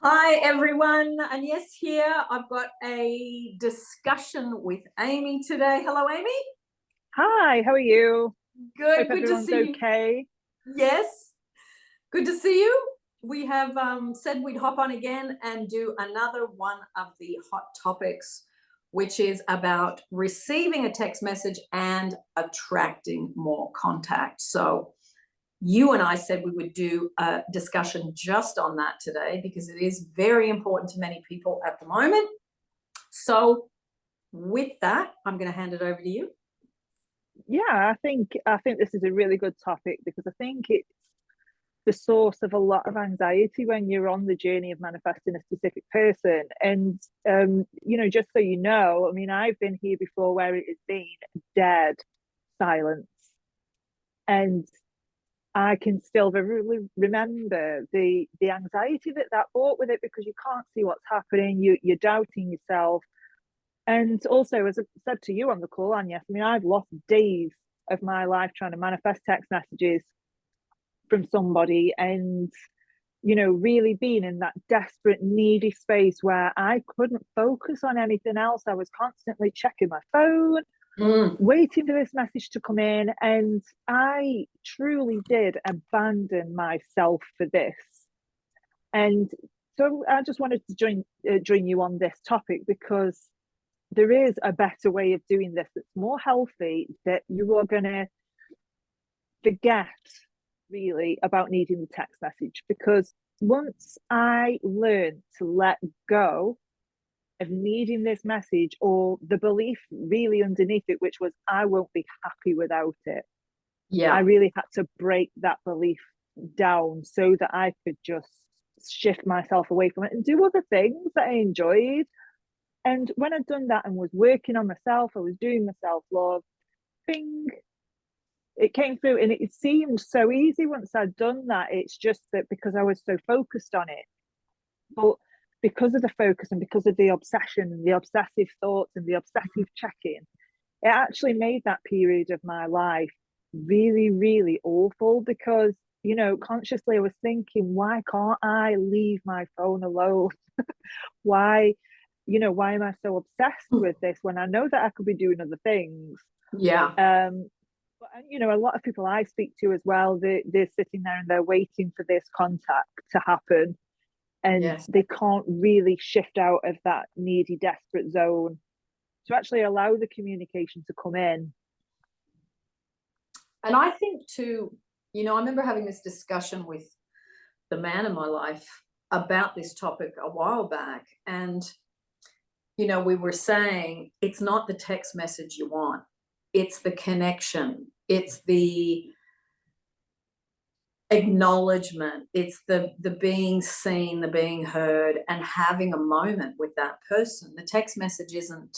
Hi everyone, and yes, here I've got a discussion with Amy today. Hello, Amy. Hi, how are you? Hope Good to everyone's see you. okay. Yes, good to see you. We have said we'd hop on again and do another one of the hot topics, which is about receiving a text message and attracting more contact. So you and I said we would do a discussion just on that today because it is very important to many people at the moment. So with that, I'm going to hand it over to you. Yeah, I think this is a really good topic because I think it's the source of a lot of anxiety when you're on the journey of manifesting a specific person. And just so you know, I mean, I've been here before where it has been dead silence, and I can still vividly remember the anxiety that brought with it because you can't see what's happening. You're doubting yourself. And also, as I said to you on the call, Anya, I mean, I've lost days of my life trying to manifest text messages from somebody and, really being in that desperate, needy space where I couldn't focus on anything else. I was constantly checking my phone, Mm. waiting for this message to come in. And I truly did abandon myself for this. And so I just wanted to join you on this topic because there is a better way of doing this that's more healthy, that you are going to forget really about needing the text message. Because once I learned to let go of needing this message, or the belief really underneath it, which was I won't be happy without it, I Yeah. really had to break that belief down so that I could just shift myself away from it and do other things that I enjoyed. And when I'd done that and was working on myself, I was doing my self love, bing, it came through. And it seemed so easy once I'd done that. It's just that because I was so focused on it. But because of the focus and because of the obsession and the obsessive thoughts and the obsessive checking, it actually made that period of my life really, really awful because, consciously I was thinking, why can't I leave my phone alone? Why why am I so obsessed with this when I know that I could be doing other things? Yeah. But a lot of people I speak to as well, they're sitting there and they're waiting for this contact to happen, and Yes. they can't really shift out of that needy, desperate zone to actually allow the communication to come in. And I think too, I remember having this discussion with the man in my life about this topic a while back. And, we were saying it's not the text message you want, it's the connection, it's the acknowledgement, it's the being seen, the being heard, and having a moment with that person. The text message isn't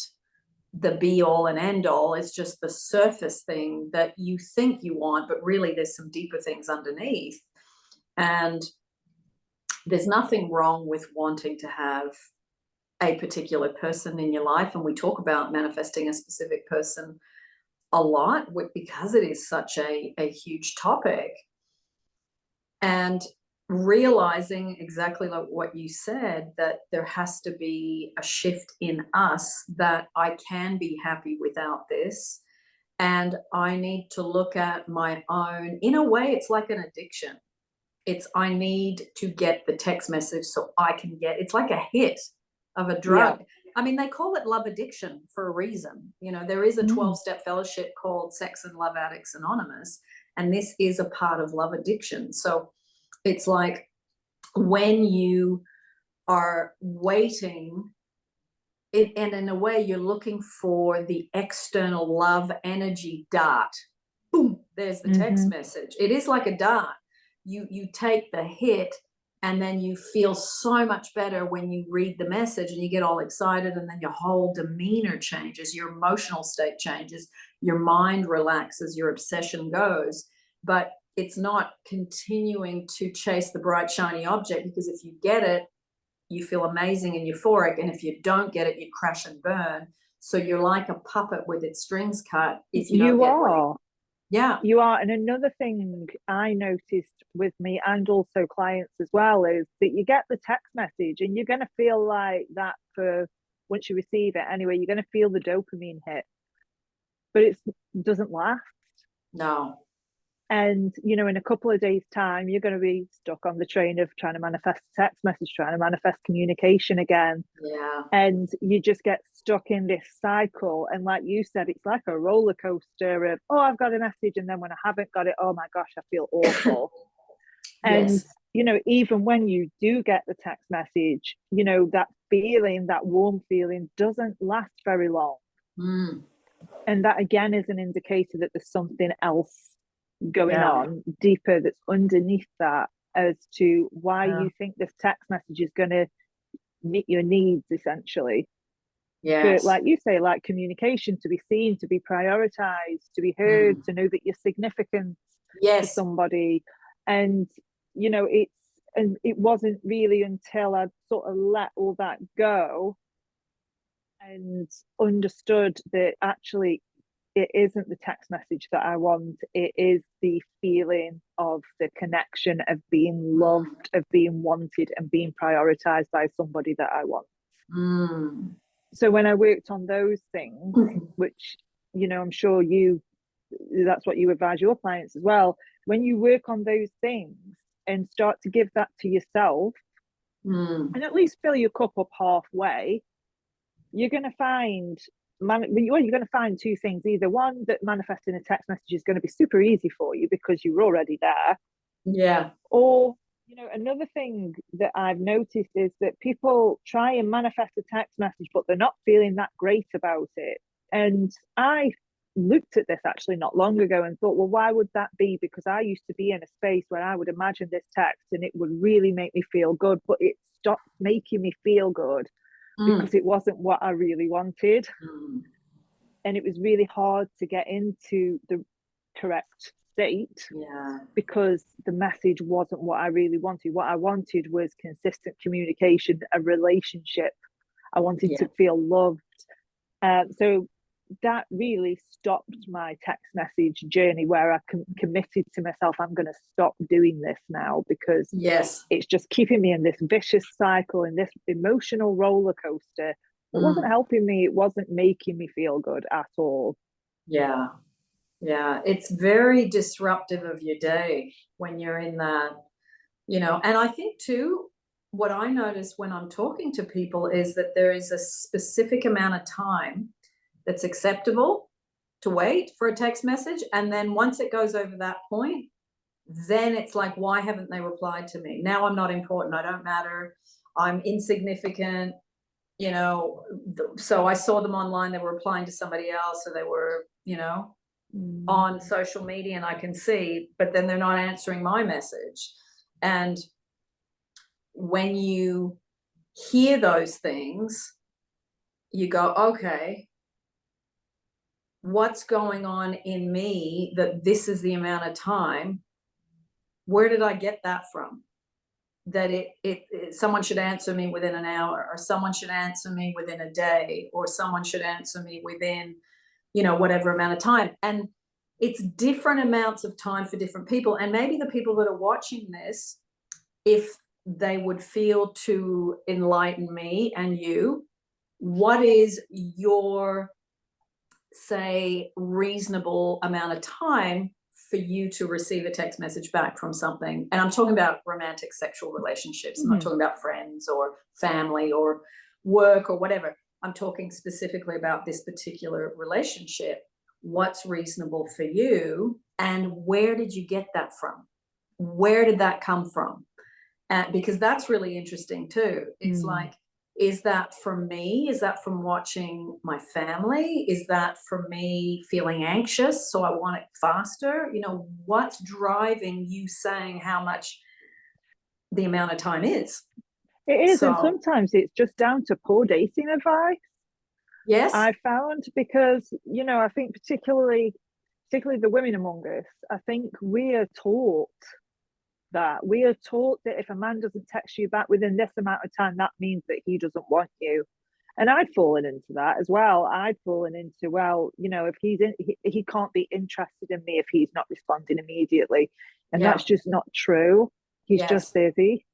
the be all and end all. It's just the surface thing that you think you want, but really there's some deeper things underneath. And there's nothing wrong with wanting to have a particular person in your life. And we talk about manifesting a specific person a lot because it is such a huge topic. And realizing exactly like what you said, that there has to be a shift in us, that I can be happy without this. And I need to look at my own, in a way, it's like an addiction. It's I need to get the text message so I can it's like a hit of a Yeah. drug. I mean, they call it love addiction for a reason. There is a Mm. 12-step fellowship called Sex and Love Addicts Anonymous, and this is a part of love addiction. So it's like when you are waiting, and in a way, you're looking for the external love energy dart. Boom, there's the text Mm-hmm. message. It is like a dart. You take the hit, and then you feel so much better when you read the message and you get all excited, and then your whole demeanor changes, your emotional state changes, your mind relaxes, your obsession goes. But it's not continuing to chase the bright, shiny object, because if you get it, you feel amazing and euphoric. And if you don't get it, you crash and burn. So you're like a puppet with its strings cut if you don't You get what you are. Yeah. You are. And another thing I noticed with me and also clients as well is that you get the text message and you're going to feel like that for once you receive it anyway, you're going to feel the dopamine hit, but it doesn't last. No. And, you know, in a couple of days' time, you're going to be stuck on the train of trying to manifest a text message, trying to manifest communication again. Yeah. And you just get stuck in this cycle. And like you said, it's like a roller coaster of, oh, I've got a message. And then when I haven't got it, oh my gosh, I feel awful. And, Yes. you know, even when you do get the text message, you know, that feeling, that warm feeling doesn't last very long. Mm. And that again is an indicator that there's something else going Yeah. on deeper that's underneath that as to why Yeah. you think this text message is going to meet your needs essentially. For, Yes. like you say, like communication, to be seen, to be prioritized, to be heard, Mm. to know that you're significant to Yes. somebody. And you know, it wasn't really until I sort of let all that go and understood that actually it isn't the text message that I want. It is the feeling of the connection of being loved, of being wanted, and being prioritized by somebody that I want. Mm. So when I worked on those things, Mm. which, you know, I'm sure that's what you advise your clients as well. When you work on those things and start to give that to yourself Mm. and at least fill your cup up halfway, you're going to find you're going to find two things. Either one, that manifesting a text message is going to be super easy for you because you're already there, Yeah. or you know, another thing that I've noticed is that people try and manifest a text message but they're not feeling that great about it. And I looked at this actually not long ago and thought, well, why would that be? Because I used to be in a space where I would imagine this text and it would really make me feel good, but it stopped making me feel good Mm. because it wasn't what I really wanted. Mm. And it was really hard to get into the correct state Yeah. because the message wasn't what I really wanted. What I wanted was consistent communication, a relationship. I wanted Yeah. to feel loved. So that really stopped my text message journey where I committed to myself, I'm going to stop doing this now because Yes. it's just keeping me in this vicious cycle, in this emotional roller coaster. It wasn't Mm. helping me. It wasn't making me feel good at all. Yeah. Yeah. It's very disruptive of your day when you're in that, and I think too, what I notice when I'm talking to people is that there is a specific amount of time that's acceptable to wait for a text message. And then once it goes over that point, then it's like, why haven't they replied to me? Now I'm not important. I don't matter. I'm insignificant. So I saw them online. They were replying to somebody else, or they were, Mm. on social media, and I can see, but then they're not answering my message. And when you hear those things, you go, okay, what's going on in me that this is the amount of time? Where did I get that from? That someone should answer me within an hour, or someone should answer me within a day, or someone should answer me within, whatever amount of time. And it's different amounts of time for different people. And maybe the people that are watching this, if they would feel to enlighten me and you, what is your, say, reasonable amount of time for you to receive a text message back from something? And I'm talking about romantic sexual relationships. I'm not Mm-hmm. talking about friends or family or work or whatever. I'm talking specifically about this particular relationship. What's reasonable for you, and where did you get that from? Where did that come from? Because that's really interesting too. It's Mm. like, is that from me? Is that from watching my family? Is that from me feeling anxious, so I want it faster? What's driving you saying how much the amount of time is? It is, and So, sometimes it's just down to poor dating advice. yes. I found because you know I think particularly the women among us, I think we are taught that if a man doesn't text you back within this amount of time, that means that he doesn't want you. And I'd fallen into that as well. I'd fallen into, well, if he can't be interested in me if he's not responding immediately. And Yeah. that's just not true. He's just Yes. busy.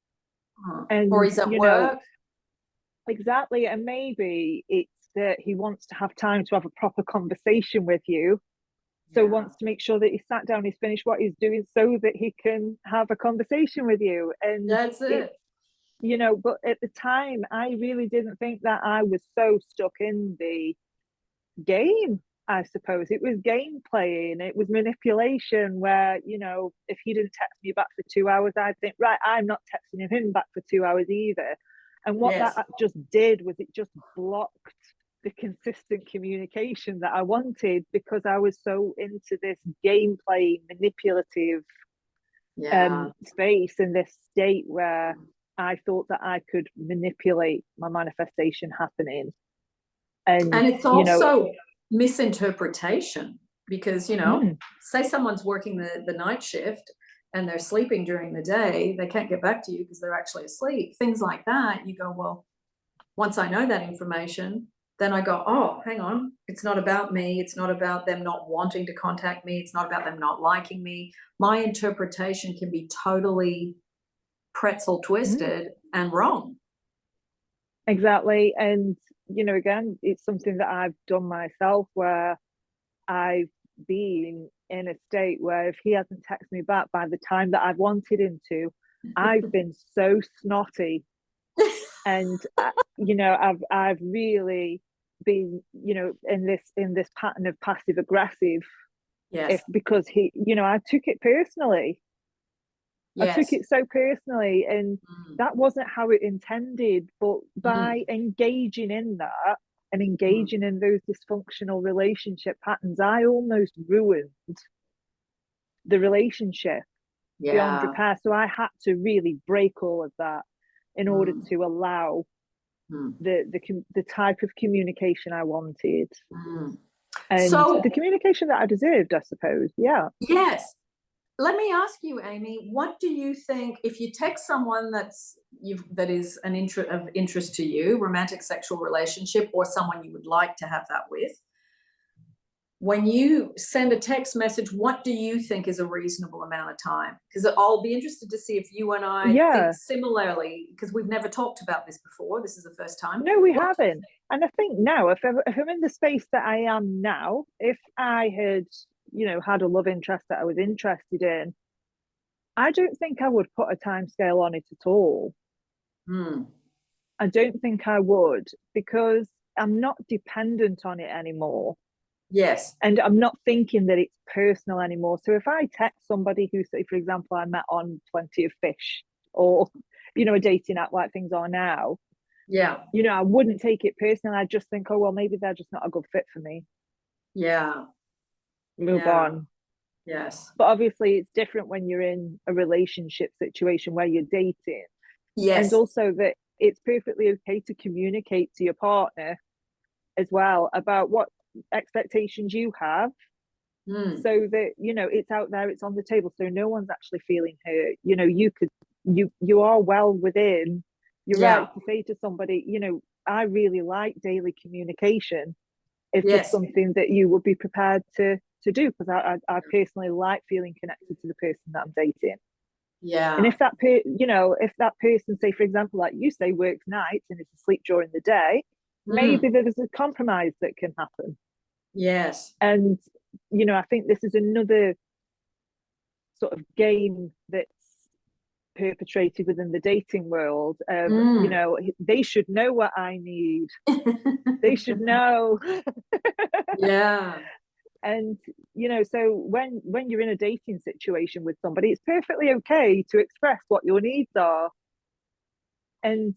Or And, he's at work. exactly. And maybe it's that he wants to have time to have a proper conversation with you. So wants to make sure that he's sat down, he's finished what he's doing so that he can have a conversation with you. And That's it. but at the time, I really didn't think that I was so stuck in the game. I suppose it was game playing, it was manipulation where, if he didn't text me back for 2 hours, I'd think, right, I'm not texting him back for 2 hours either. And what Yes. that just did was it just blocked the consistent communication that I wanted, because I was so into this game playing, manipulative space, in this state where I thought that I could manipulate my manifestation happening. And it's also misinterpretation, because say someone's working the night shift and they're sleeping during the day, they can't get back to you because they're actually asleep, things like that. You go, well, once I know that information, then I go, oh, hang on, it's not about me, it's not about them not wanting to contact me, it's not about them not liking me. My interpretation can be totally pretzel twisted and wrong. Exactly. And again, it's something that I've done myself, where I've been in a state where if he hasn't texted me back by the time that I've wanted him to, I've been so snotty. And I've really been in this pattern of passive aggressive. Yes. Because I took it personally. Yes. I took it so personally, and that wasn't how it intended. But by engaging in that and engaging in those dysfunctional relationship patterns, I almost ruined the relationship beyond repair. So I had to really break all of that in order to allow the type of communication I wanted, and so the communication that I deserved, I suppose. Yeah. Yes. Let me ask you, Amy, what do you think if you text someone that is of interest to you, romantic sexual relationship, or someone you would like to have that with? When you send a text message, what do you think is a reasonable amount of time? Because I'll be interested to see if you and I think similarly, because we've never talked about this before. This is the first time. No, we haven't. And I think now, if I'm in the space that I am now, if I had, had a love interest that I was interested in, I don't think I would put a timescale on it at all. I don't think I would, because I'm not dependent on it anymore. Yes. And I'm not thinking that it's personal anymore. So if I text somebody who, say, for example, I met on Plenty of Fish, or, a dating app like things are now, I wouldn't take it personally. I'd just think, oh, well, maybe they're just not a good fit for me. Move on. Yes. But obviously it's different when you're in a relationship situation where you're dating. Yes. And also that it's perfectly okay to communicate to your partner as well about what expectations you have, so that it's out there, it's on the table, so no one's actually feeling hurt. You are well within your right to say to somebody, I really like daily communication. Is this something that you would be prepared to do? Because I personally like feeling connected to the person that I'm dating. And if that if that person, say for example, like you say, works nights and is asleep during the day, maybe there's a compromise that can happen. Yes. And I think this is another sort of game that's perpetrated within the dating world. They should know what I need. They should know. And so when you're in a dating situation with somebody, it's perfectly okay to express what your needs are. And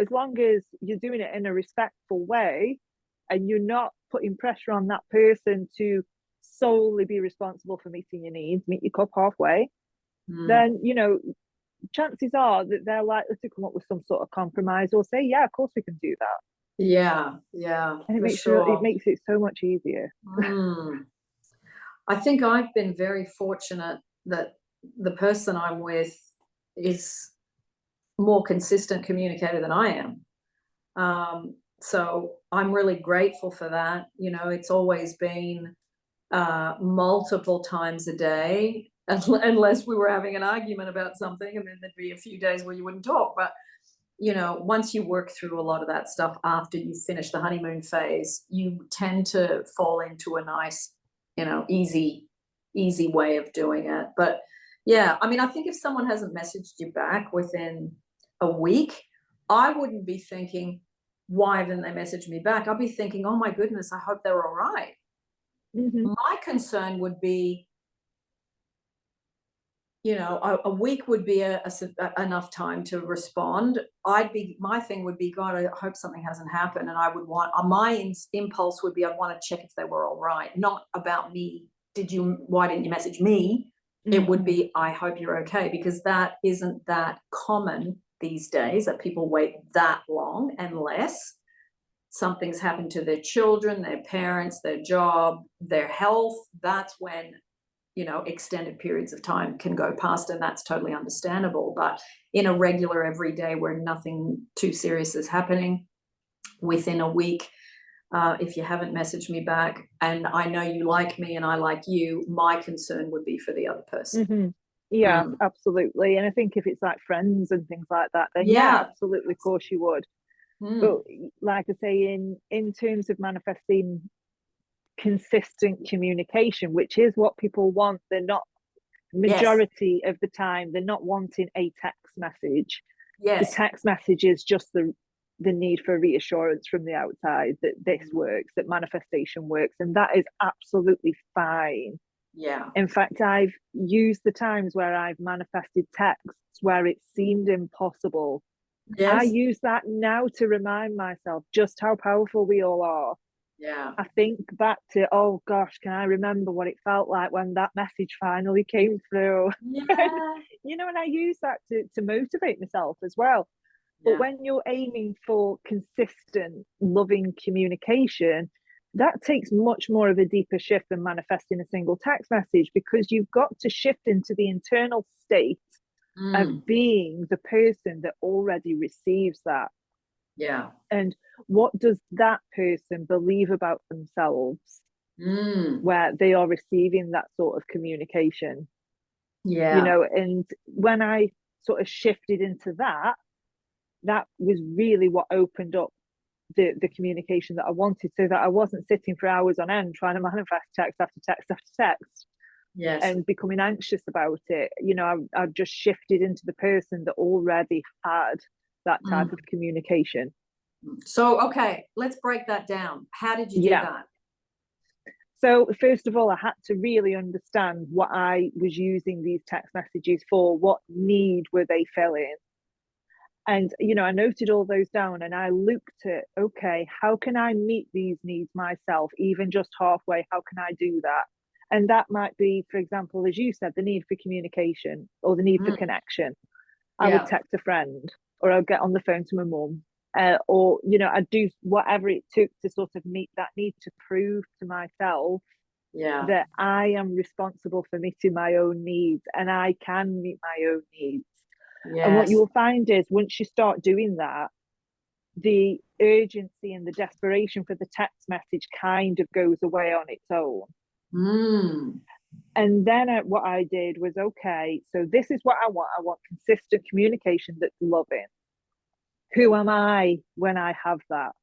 as long as you're doing it in a respectful way, and you're not putting pressure on that person to solely be responsible for meeting your needs, meet your cup halfway, then chances are that they're likely to come up with some sort of compromise, or say, yeah, of course we can do that. And it makes it so much easier. I think I've been very fortunate that the person I'm with is more consistent communicator than I am. So I'm really grateful for that. It's always been multiple times a day, unless we were having an argument about something, and then there'd be a few days where you wouldn't talk. But once you work through a lot of that stuff after you finish the honeymoon phase, you tend to fall into a nice, easy way of doing it. But yeah, I mean, I think if someone hasn't messaged you back within a week, I wouldn't be thinking, why didn't they message me back? I'd be thinking, oh my goodness, I hope they're all right. Mm-hmm. My concern would be, a week would be enough time to respond. My thing would be, God, I hope something hasn't happened. And I would want, my impulse would be, I'd want to check if they were all right, not about me. Why didn't you message me? It would be, I hope you're okay, because that isn't that common these days, that people wait that long, unless something's happened to their children, their parents, their job, their health. That's when extended periods of time can go past, and that's totally understandable. But in a regular everyday where nothing too serious is happening, within a week, if you haven't messaged me back, and I know you like me and I like you, my concern would be for the other person. Mm-hmm. Yeah, Mm. absolutely. And I think if it's like friends and things like that, then yeah, Yeah. absolutely, of course you would. But Mm. like I say, in terms of manifesting consistent communication, which is what people want, they're not, Yes. majority of the time, they're not wanting a text message. The Yes. text message is just the need for reassurance from the outside that this works, that manifestation works, and that is absolutely fine. Yeah. In fact, I've used the times where I've manifested texts where it seemed impossible. I Yes. use that now to remind myself just how powerful we all are. Yeah. I think back to, oh gosh, can I remember what it felt like when that message finally came through? Yeah. And I use that to motivate myself as well. But Yeah. when you're aiming for consistent, loving communication, that takes much more of a deeper shift than manifesting a single text message, because you've got to shift into the internal state Mm. of being the person that already receives that. Yeah. And what does that person believe about themselves Mm. where they are receiving that sort of communication? Yeah. And when I sort of shifted into that, that was really what opened up the communication that I wanted, so that I wasn't sitting for hours on end trying to manifest text after text after text Yes. and becoming anxious about it. I just shifted into the person that already had that type Mm. of communication. So, okay, let's break that down. How did you do Yeah. that? So first of all, I had to really understand what I was using these text messages for. What need were they filling? And I noted all those down, and I looked at, okay, how can I meet these needs myself, even just halfway? How can I do that? And that might be, for example, as you said, the need for communication or the need for Mm. connection. I would Yeah. text a friend, or I'd get on the phone to my mum, or I'd do whatever it took to sort of meet that need, to prove to myself Yeah. that I am responsible for meeting my own needs and I can meet my own needs. And what you Yes. will find is, once you start doing that, the urgency and the desperation for the text message kind of goes away on its own. Mm. And then what I did was, okay, so this is what I want. I want consistent communication that's loving. Who am I when I have that?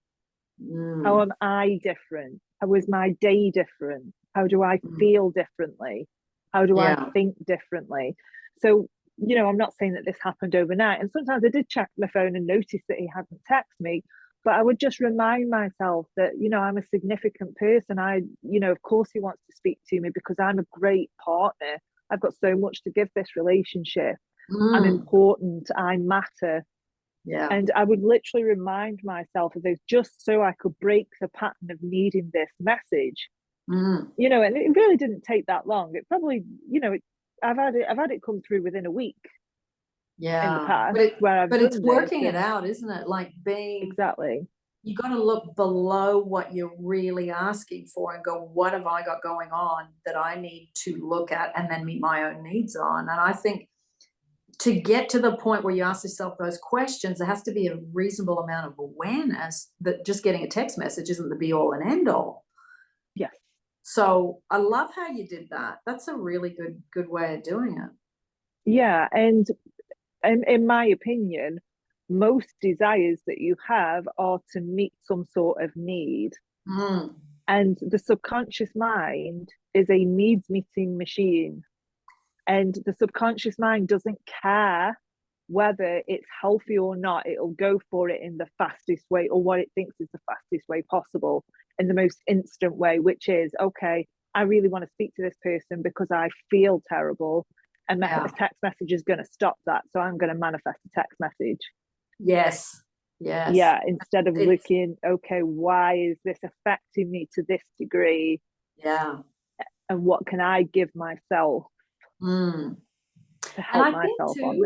How Mm. am I different? How is my day different? How do I Mm. feel differently? How do I Yeah. think differently? So, I'm not saying that this happened overnight. And sometimes I did check my phone and notice that he hadn't texted me, but I would just remind myself that, I'm a significant person. Of course he wants to speak to me because I'm a great partner. I've got so much to give this relationship. I'm Mm. important. I matter. Yeah. And I would literally remind myself of those, just so I could break the pattern of needing this message. Mm. And it really didn't take that long. It probably, I've had it come through within a week in the Yeah. past But where I've it's done this. working it And out, isn't it? Like, exactly. you got to look below what you're really asking for and go, what have I got going on that I need to look at and then meet my own needs on? And I think to get to the point where you ask yourself those questions, there has to be a reasonable amount of awareness that just getting a text message isn't the be all and end all. Yes. So I love how you did that. That's a really good way of doing it. Yeah, and in my opinion, most desires that you have are to meet some sort of need. Mm. And the subconscious mind is a needs meeting machine. And the subconscious mind doesn't care whether it's healthy or not. It'll go for it in the fastest way, or what it thinks is the fastest way possible, in the most instant way, which is, okay, I really want to speak to this person because I feel terrible. And a Yeah. text message is going to stop that. So I'm going to manifest a text message. Yes. Yes. Yeah, instead of It's, looking, okay, why is this affecting me to this degree? yeah. And what can I give myself Mm. to And help I think myself on too,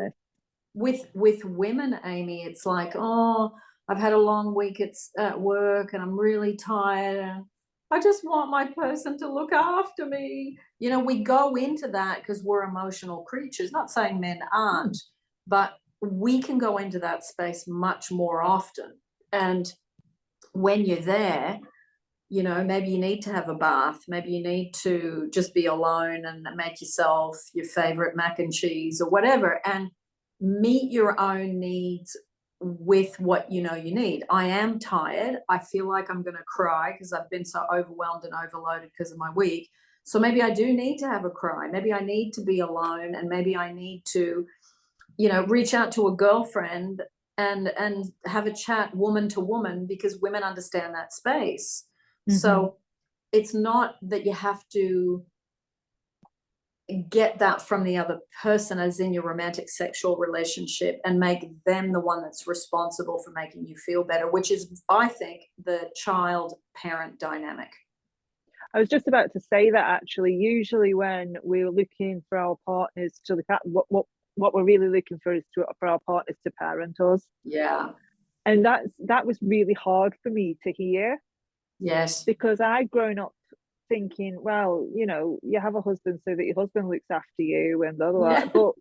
this? with women, Amy, it's like, oh, I've had a long week at work and I'm really tired and I just want my person to look after me. You know, we go into that because we're emotional creatures, not saying men aren't, but we can go into that space much more often. And when you're there, you know, maybe you need to have a bath, maybe you need to just be alone and make yourself your favorite mac and cheese or whatever, and meet your own needs with what you know you need. I am tired. I feel like I'm going to cry because I've been so overwhelmed and overloaded because of my week. So maybe I do need to have a cry. Maybe I need to be alone, and maybe I need to, you know, reach out to a girlfriend and have a chat woman to woman, because women understand that space. Mm-hmm. So it's not that you have to get that from the other person, as in your romantic sexual relationship, and make them the one that's responsible for making you feel better, which is, I think, the child parent dynamic. I was just about to say that actually, usually when we're looking for our partners to look at what we're really looking for is for our partners to parent us. Yeah. And that was really hard for me to hear, Yes. because I'd grown up thinking, well, you know, you have a husband so that your husband looks after you and blah, blah, blah. Yeah. But,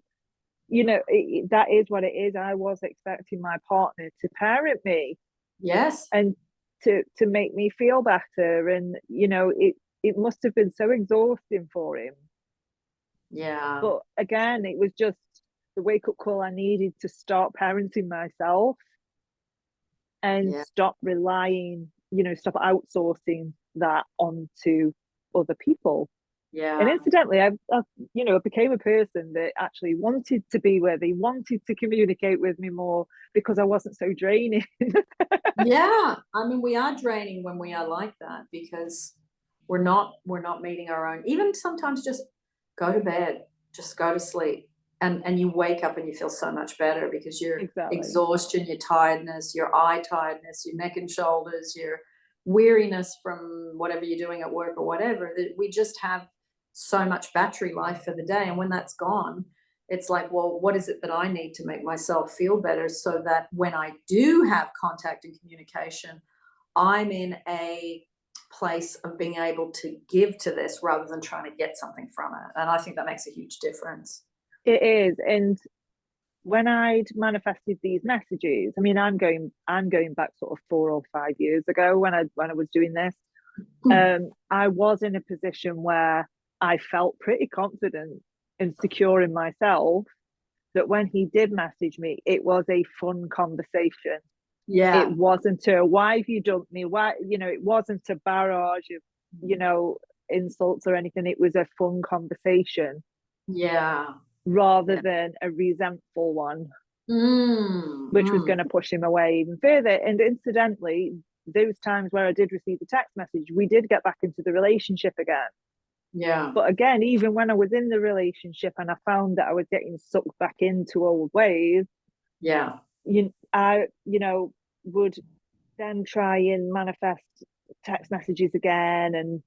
you know, that is what it is. I was expecting my partner to parent me Yes. and to make me feel better. And, you know, it must have been so exhausting for him. Yeah. But again, it was just the wake up call I needed to start parenting myself and Yeah. stop relying, you know, stop outsourcing that onto other people. And Yeah. incidentally, I you know, became a person that actually wanted to be where they wanted to communicate with me more, because I wasn't so draining. Yeah. I mean, we are draining when we are like that, because we're not meeting our own. Even sometimes just go to bed, just go to sleep. And you wake up and you feel so much better, because your Exactly. exhaustion, your tiredness, your eye tiredness, your neck and shoulders, your weariness from whatever you're doing at work or whatever, that we just have so much battery life for the day. And when that's gone, it's like, well, what is it that I need to make myself feel better, so that when I do have contact and communication, I'm in a place of being able to give to this rather than trying to get something from it. And I think that makes a huge difference. It is. And when I'd manifested these messages, I mean, I'm going back sort of 4 or 5 years ago when I was doing this. I was in a position where I felt pretty confident and secure in myself, that when he did message me, it was a fun conversation. It Yeah. wasn't a why have you dumped me? Why, you know, it wasn't a barrage of, you know, insults or anything. It was a fun conversation Yeah. rather Yeah. than a resentful one, Mm, which was going mm. to push him away even further. And incidentally, those times where I did receive the text message, we did get back into the relationship again. Yeah. But again, even when I was in the relationship and I found that I was getting sucked back into old ways, Yeah. you know, would then try and manifest text messages again, and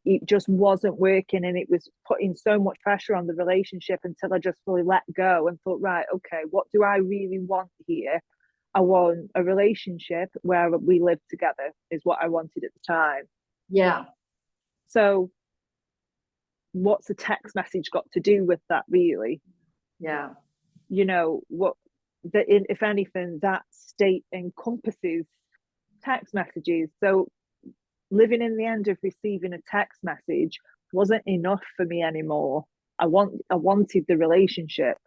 it just wasn't working, and it was putting so much pressure on the relationship until I just fully let go and thought, right, okay, what do I really want here? I want a relationship where we live together, is what I wanted at the time. Yeah. So what's a text message got to do with that, really? Yeah. you know, what that, if anything, that state encompasses text messages. So living in the end of receiving a text message wasn't enough for me anymore. I wanted the relationship.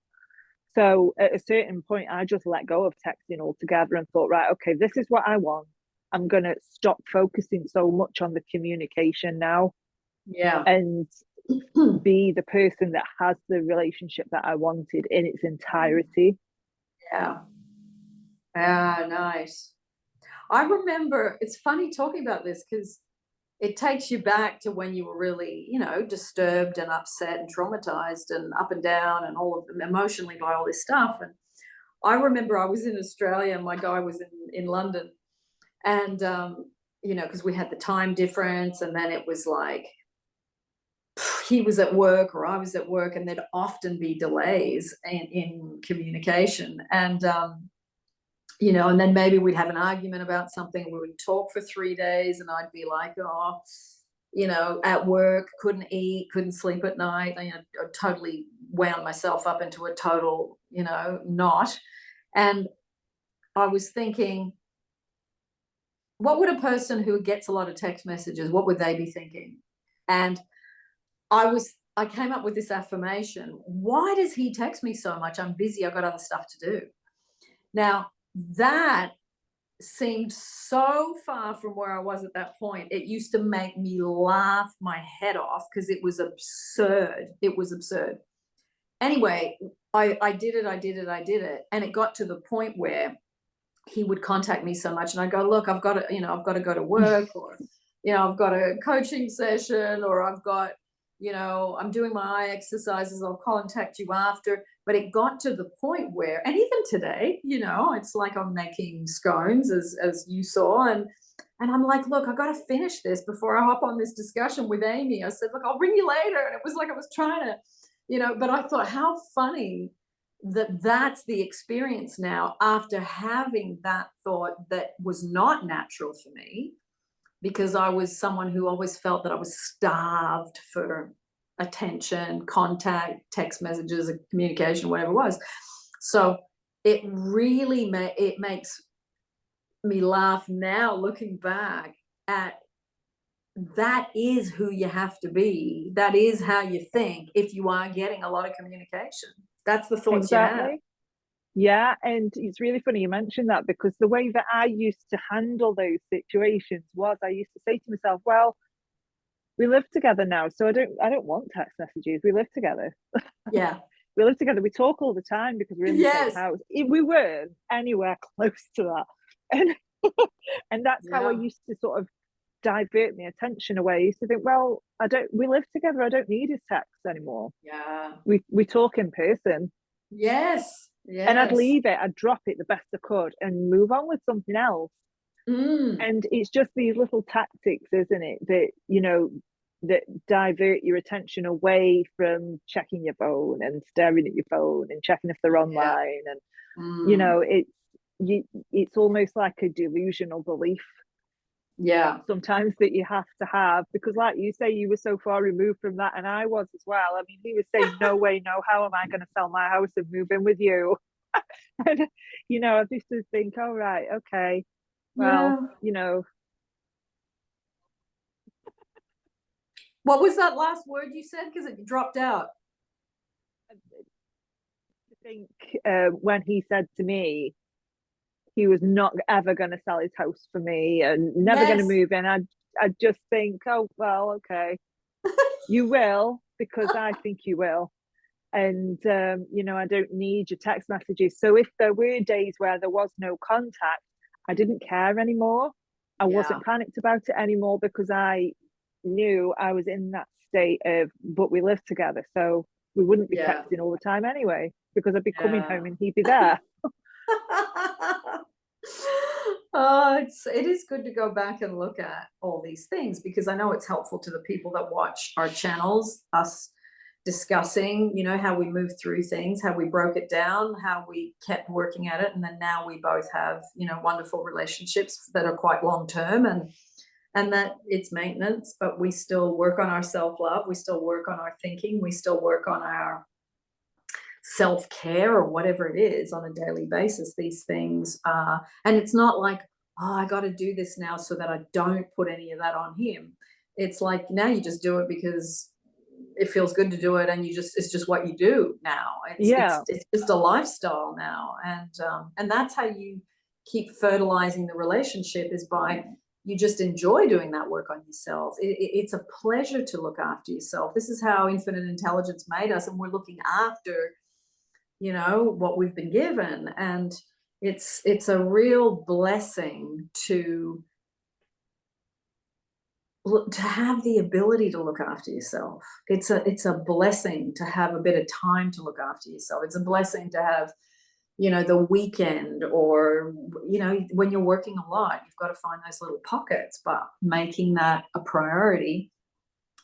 So at a certain point, I just let go of texting altogether and thought, right, okay, this is what I want. I'm going to stop focusing so much on the communication now Yeah. and be the person that has the relationship that I wanted in its entirety. Yeah. Ah, nice. I remember, it's funny talking about this because it takes you back to when you were really, disturbed and upset and traumatized and up and down and all of them emotionally by all this stuff. And I remember I was in Australia and my guy was in London, and because we had the time difference, and then it was like he was at work or I was at work, and there'd often be delays in communication. And then maybe we'd have an argument about something. We would talk for 3 days, and I'd be like, oh, at work, couldn't eat, couldn't sleep at night. I totally wound myself up into a total, knot. And I was thinking, what would a person who gets a lot of text messages, what would they be thinking? And I came up with this affirmation. Why does he text me so much? I'm busy. I've got other stuff to do. Now, that seemed so far from where I was at that point. It used to make me laugh my head off because it was absurd. It was absurd. Anyway, I did it. And it got to the point where he would contact me so much, and I go, look, I've got to go to work, or, I've got a coaching session, or I've got, I'm doing my exercises. I'll contact you after. But it got to the point where, and even today, it's like I'm making scones, as you saw, and I'm like, look, I've got to finish this before I hop on this discussion with Amy. I said, look, I'll ring you later. And it was like I was trying to, but I thought, how funny that's the experience now after having that thought that was not natural for me, because I was someone who always felt that I was starved for attention, contact, text messages, communication, whatever it was. So it really it makes me laugh now looking back at, that is who you have to be. That is how you think if you are getting a lot of communication. That's the thoughts you have. Exactly. Yeah, and it's really funny you mentioned that, because the way that I used to handle those situations was I used to say to myself, well, we live together now, so I don't want text messages. We live together. Yeah. We live together. We talk all the time because we're in the same house. If we weren't anywhere close to that. And and that's how I used to sort of divert my attention away. I used to think, well, we live together. I don't need his text anymore. Yeah. We talk in person. Yes. Yes. And I'd leave it, I'd drop it the best I could and move on with something else. And it's just these little tactics, isn't it, that, that divert your attention away from checking your phone and staring at your phone and checking if they're online. And, it's almost like a delusional belief. Yeah. Sometimes that you have to have, because like you say, you were so far removed from that, and I was as well. I mean, he was saying, no way, no, how am I going to sell my house and move in with you? And, I used to think, oh, right, okay, well, What was that last word you said? Because it dropped out. I think when he said to me, he was not ever going to sell his house for me and never going to move in, I just think, oh, well, okay, you will, because I think you will. And, I don't need your text messages. So if there were days where there was no contact, I didn't care anymore. I wasn't panicked about it anymore, because I knew I was in that state of, but we live together. So we wouldn't be texting all the time anyway, because I'd be coming home and he'd be there. Oh, it is good to go back and look at all these things, because I know it's helpful to the people that watch our channels, us discussing, how we moved through things, how we broke it down, how we kept working at it. And then now we both have, wonderful relationships that are quite long term, and that it's maintenance, but we still work on our self-love. We still work on our thinking. We still work on our self-care or whatever it is on a daily basis. These things are, and it's not like, oh, I got to do this now so that I don't put any of that on him. It's like now you just do it because it feels good to do it, and it's just what you do now. Yeah. It's just a lifestyle now, and that's how you keep fertilizing the relationship, is by you just enjoy doing that work on yourself. It's a pleasure to look after yourself. This is how infinite intelligence made us, and we're looking after, what we've been given. And it's a real blessing to have the ability to look after yourself. It's a blessing to have a bit of time to look after yourself. It's a blessing to have, the weekend, or, when you're working a lot, you've got to find those little pockets, but making that a priority,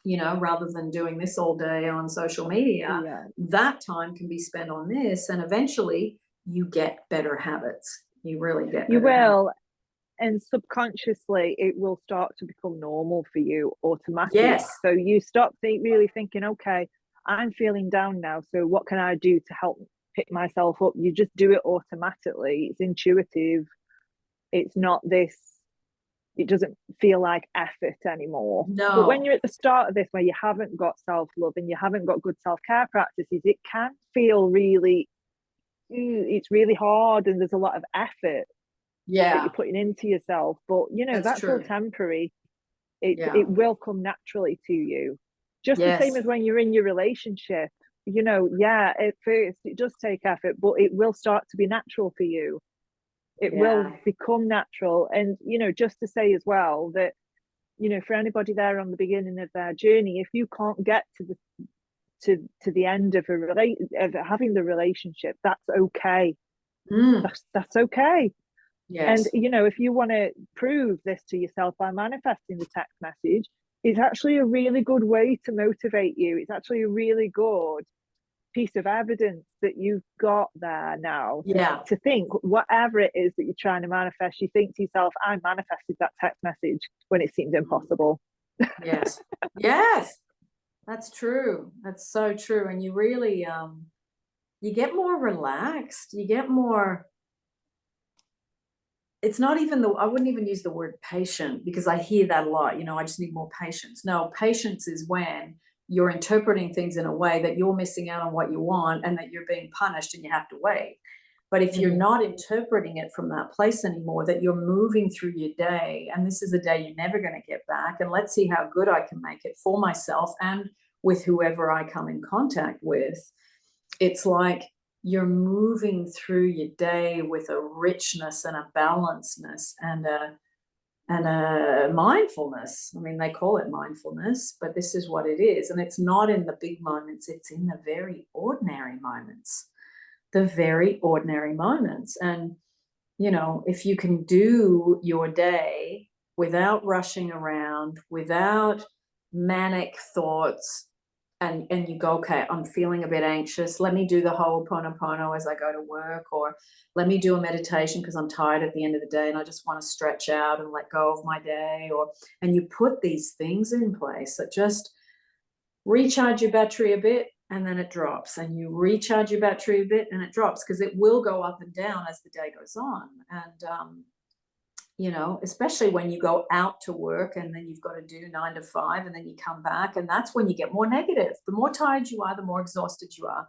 rather than doing this all day on social media. Yeah. That time can be spent on this, and eventually you get better habits. You really get You better habits. will. And subconsciously, it will start to become normal for you, automatic. Yes. So you stop really thinking, okay, I'm feeling down now. So what can I do to help pick myself up? You just do it automatically. It's intuitive. It's not this, it doesn't feel like effort anymore. No. But when you're at the start of this, where you haven't got self-love and you haven't got good self-care practices, it can feel really, it's really hard, and there's a lot of effort that you're putting into yourself. But that's all temporary. It will come naturally to you, just the same as when you're in your relationship. At first it does take effort, but it will start to be natural for you. It will become natural. And just to say as well that for anybody there on the beginning of their journey, if you can't get to the end of of having the relationship, that's okay. That's okay. Yes. And if you want to prove this to yourself by manifesting the text message, it's actually a really good way to motivate you. It's actually a really good piece of evidence that you've got there now. To think whatever it is that you're trying to manifest, you think to yourself, I manifested that text message when it seemed impossible. Yes. Yes. That's true. That's so true. And you really you get more relaxed. You get more, it's not even I wouldn't even use the word patient, because I hear that a lot. I just need more patience. No, patience is when you're interpreting things in a way that you're missing out on what you want, and that you're being punished and you have to wait. But if you're not interpreting it from that place anymore, that you're moving through your day, and this is a day you're never going to get back, and let's see how good I can make it for myself and with whoever I come in contact with. It's like you're moving through your day with a richness and a balancedness and a mindfulness. I mean, they call it mindfulness, but this is what it is. And it's not in the big moments, it's in the very ordinary moments. The very ordinary moments. And, if you can do your day without rushing around, without manic thoughts, and you go, okay, I'm feeling a bit anxious. Let me do the Ho'oponopono as I go to work, or let me do a meditation because I'm tired at the end of the day and I just want to stretch out and let go of my day. And you put these things in place that just recharge your battery a bit, and then it drops, and you recharge your battery a bit and it drops, because it will go up and down as the day goes on. And especially when you go out to work and then you've got to do 9 to 5, and then you come back, and that's when you get more negative. The more tired you are, the more exhausted you are,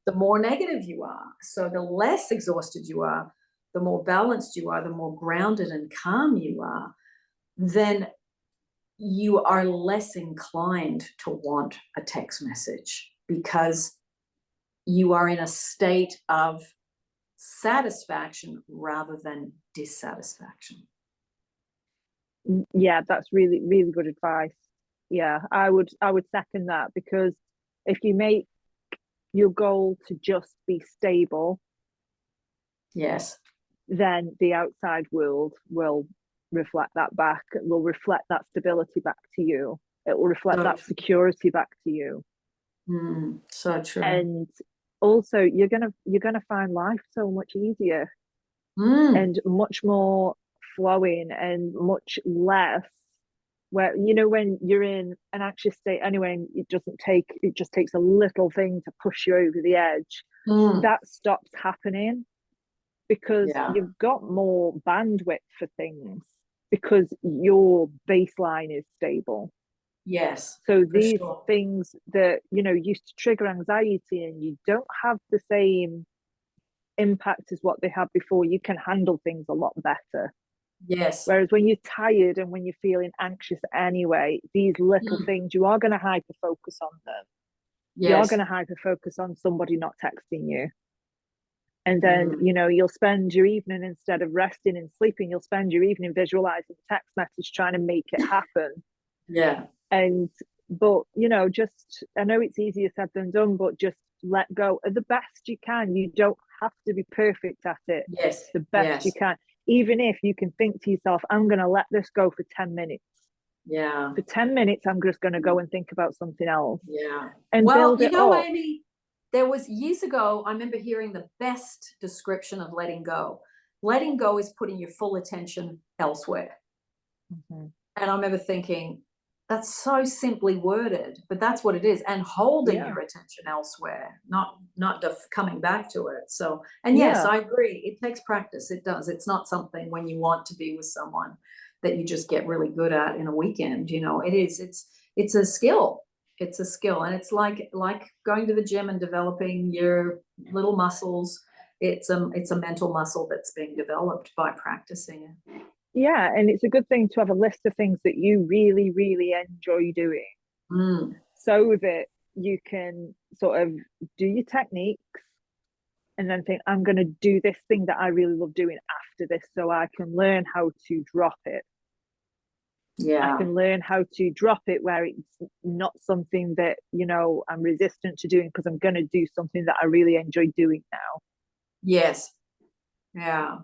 the more negative you are. So the less exhausted you are, the more balanced you are, the more grounded and calm you are, then you are less inclined to want a text message, because you are in a state of satisfaction rather than dissatisfaction. Yeah, that's really, really good advice. Yeah, I would second that, because if you make your goal to just be stable, yes, then the outside world will reflect that back. It will reflect that stability back to you. It will reflect that security back to you. So true. And also you're gonna find life so much easier and much more flowing, and much less where when you're in an anxious state anyway, it just takes a little thing to push you over the edge. that stops happening, because Yeah. you've got more bandwidth for things, because your baseline is stable. Yes, So for these sure. things that, you know, used to trigger anxiety and you don't have the same impact as what they had before, you can handle things a lot better. Yes. Whereas when you're tired and when you're feeling anxious anyway, these little things, you are going to hyper focus on them. You are going Yes. to hyper focus on somebody not texting you. And then, Mm. you know, you'll spend your evening, instead of resting and sleeping, you'll spend your evening visualizing the text message, trying to make it happen. Yeah. And, but, you know, just, I know it's easier said than done, but just let go the best you can. You don't have to be perfect at it. Yes. The best you Yes. can. Even if you can think to yourself, I'm going to let this go for 10 minutes. Yeah. For 10 minutes, I'm just going to go and think about something else Yeah. and Well, build you it know, up. Amy, there was years ago, I remember hearing the best description of letting go. Letting go is putting your full attention elsewhere. Mm-hmm. And I remember thinking, that's so simply worded, but that's what it is. And holding Yeah. your attention elsewhere, not coming back to it. So, and yes, Yeah. I agree. It takes practice. It does. It's not something when you want to be with someone that you just get really good at in a weekend. You know, it is. It's a skill. It's a skill, and it's like going to the gym and developing your little muscles. It's a mental muscle that's being developed by practicing it. Yeah. And it's a good thing to have a list of things that you really, really enjoy doing, Mm. so that you can sort of do your techniques and then think, I'm going to do this thing that I really love doing after this, so I can learn how to drop it. I Yeah. can learn how to drop it where it's not something that, you know, I'm resistant to doing, because I'm going to do something that I really enjoy doing now. Yes. Yeah.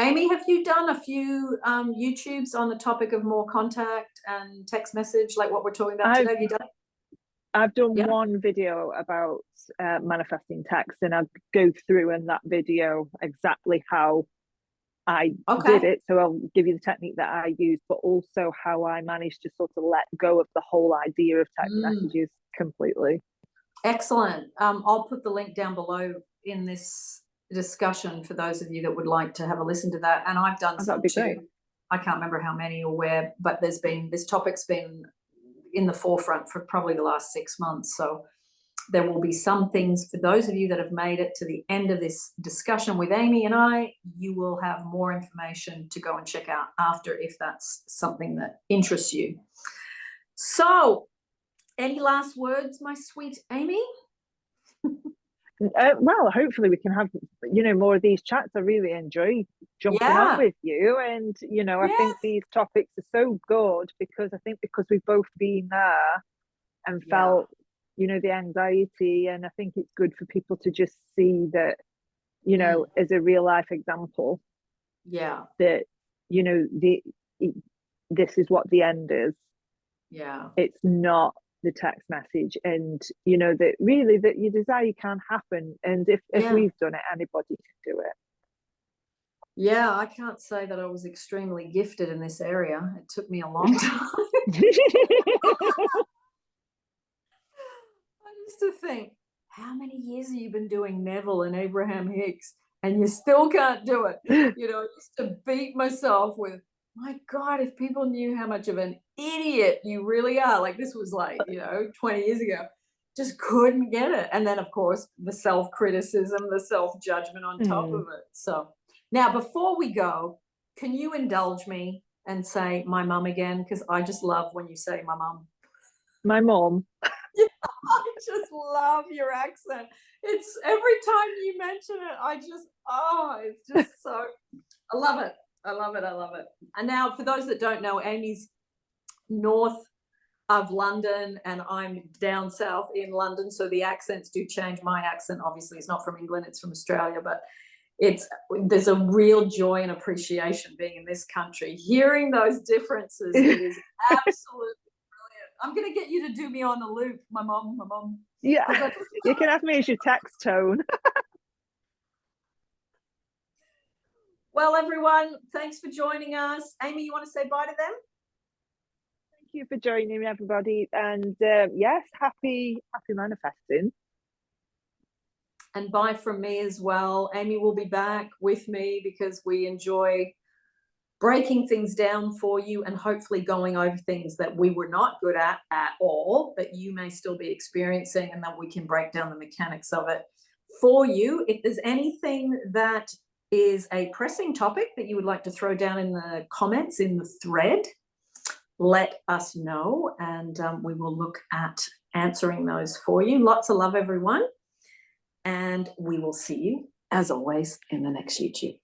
Amy, have you done a few YouTubes on the topic of more contact and text message, like what we're talking about I've today? Have you done? I've done Yeah. one video about manifesting text, and I'll go through in that video exactly how I did Okay. it. So I'll give you the technique that I use, but also how I managed to sort of let go of the whole idea of text messages completely. Excellent. I'll put the link down below in this discussion for those of you that would like to have a listen to that. And I've done Oh, that'd some be too. great. I can't remember how many or where, but this topic's been in the forefront for probably the last 6 months. So there will be some things for those of you that have made it to the end of this discussion with Amy and I. You will have more information to go and check out after, if that's something that interests you. So, any last words, my sweet Amy? Well, hopefully we can have, you know, more of these chats. I really enjoy jumping on Yeah. with you, and you know, I think Yes. these topics are so good, because I think because we've both been there and Yeah. felt, you know, the anxiety, and I think it's good for people to just see that, you know, as a real life example, Yeah. that, you know, this is what the end is. Yeah. It's not the text message, and you know that really that your desire can happen, and if Yeah. we've done it, anybody can do it. Yeah. I can't say that I was extremely gifted in this area. It took me a long time. I used to think, how many years have you been doing Neville and Abraham Hicks and you still can't do it? You know, I used to beat myself with, my God, if people knew how much of an idiot you really are. Like, this was like, 20 years ago. Just couldn't get it. And then, of course, the self-criticism, the self-judgment on top of it. So now, before we go, can you indulge me and say my mum again? Because I just love when you say my mum. My mom. I just love your accent. It's every time you mention it, it's just so, I love it. I love it. I love it. And now, for those that don't know, Amy's north of London and I'm down south in London. So the accents do change. My accent, obviously, is not from England, it's from Australia, but there's a real joy and appreciation being in this country. Hearing those differences, it is absolutely, I'm going to get you to do me on the loop, my mom. Yeah, you can have me as your text tone. Well, everyone, thanks for joining us. Amy, you want to say bye to them? Thank you for joining me, everybody, and yes, happy manifesting. And bye from me as well. Amy will be back with me because we enjoy breaking things down for you and hopefully going over things that we were not good at all, that you may still be experiencing, and that we can break down the mechanics of it for you. If there's anything that is a pressing topic that you would like to throw down in the comments in the thread, let us know, and we will look at answering those for you. Lots of love, everyone, and we will see you, as always, in the next YouTube.